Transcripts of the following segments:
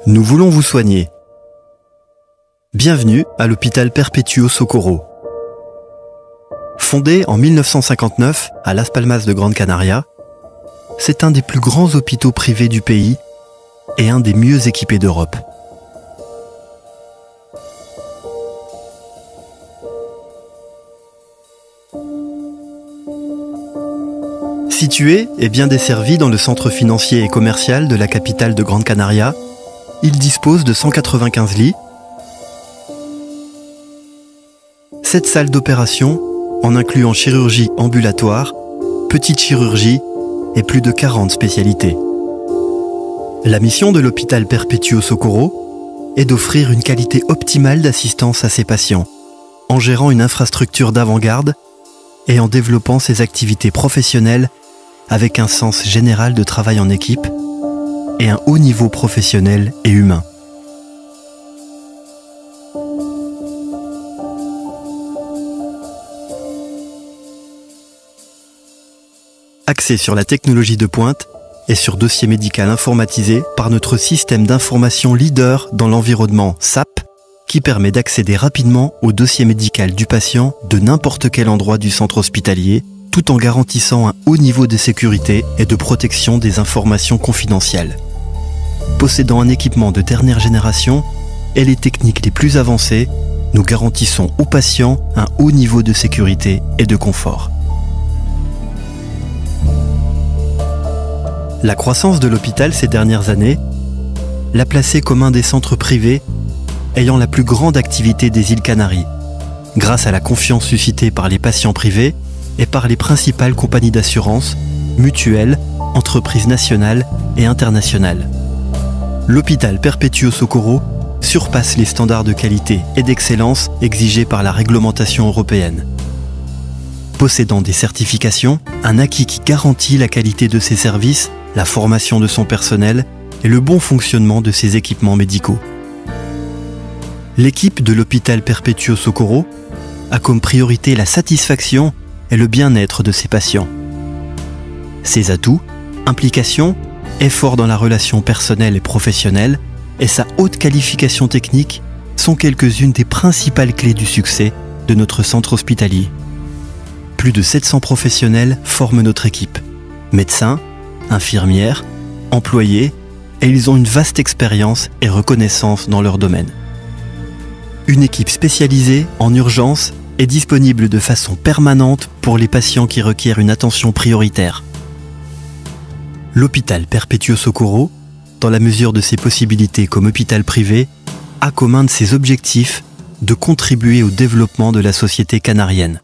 Nous voulons vous soigner. Bienvenue à l'hôpital Perpetuo Socorro. Fondé en 1959 à Las Palmas de Gran Canaria, c'est un des plus grands hôpitaux privés du pays et un des mieux équipés d'Europe. Situé et bien desservi dans le centre financier et commercial de la capitale de Gran Canaria, il dispose de 195 lits, 7 salles d'opération en incluant chirurgie ambulatoire, petite chirurgie et plus de 40 spécialités. La mission de l'hôpital Perpetuo Socorro est d'offrir une qualité optimale d'assistance à ses patients, en gérant une infrastructure d'avant-garde et en développant ses activités professionnelles avec un sens général de travail en équipe et un haut niveau professionnel et humain. Axé sur la technologie de pointe et sur dossier médical informatisé par notre système d'information leader dans l'environnement SAP, qui permet d'accéder rapidement au dossier médical du patient de n'importe quel endroit du centre hospitalier, tout en garantissant un haut niveau de sécurité et de protection des informations confidentielles. Possédant un équipement de dernière génération et les techniques les plus avancées, nous garantissons aux patients un haut niveau de sécurité et de confort. La croissance de l'hôpital ces dernières années l'a placé comme un des centres privés ayant la plus grande activité des îles Canaries, grâce à la confiance suscitée par les patients privés et par les principales compagnies d'assurance, mutuelles, entreprises nationales et internationales. L'hôpital Perpetuo Socorro surpasse les standards de qualité et d'excellence exigés par la réglementation européenne. Possédant des certifications, un acquis qui garantit la qualité de ses services, la formation de son personnel et le bon fonctionnement de ses équipements médicaux. L'équipe de l'hôpital Perpetuo Socorro a comme priorité la satisfaction et le bien-être de ses patients. Ses atouts, implication, effort dans la relation personnelle et professionnelle et sa haute qualification technique sont quelques-unes des principales clés du succès de notre centre hospitalier. Plus de 700 professionnels forment notre équipe. Médecins, infirmières, employés, et ils ont une vaste expérience et reconnaissance dans leur domaine. Une équipe spécialisée en urgence est disponible de façon permanente pour les patients qui requièrent une attention prioritaire. L'hôpital Perpetuo Socorro, dans la mesure de ses possibilités comme hôpital privé, a comme un de ses objectifs de contribuer au développement de la société canarienne.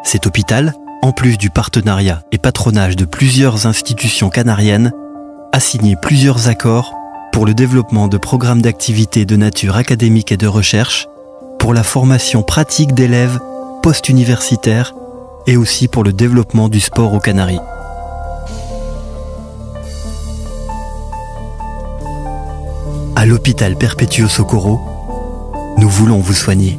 Cet hôpital, en plus du partenariat et patronage de plusieurs institutions canariennes, a signé plusieurs accords pour le développement de programmes d'activités de nature académique et de recherche, pour la formation pratique d'élèves post-universitaires et aussi pour le développement du sport aux Canaries. À l'hôpital Perpetuo Socorro, nous voulons vous soigner.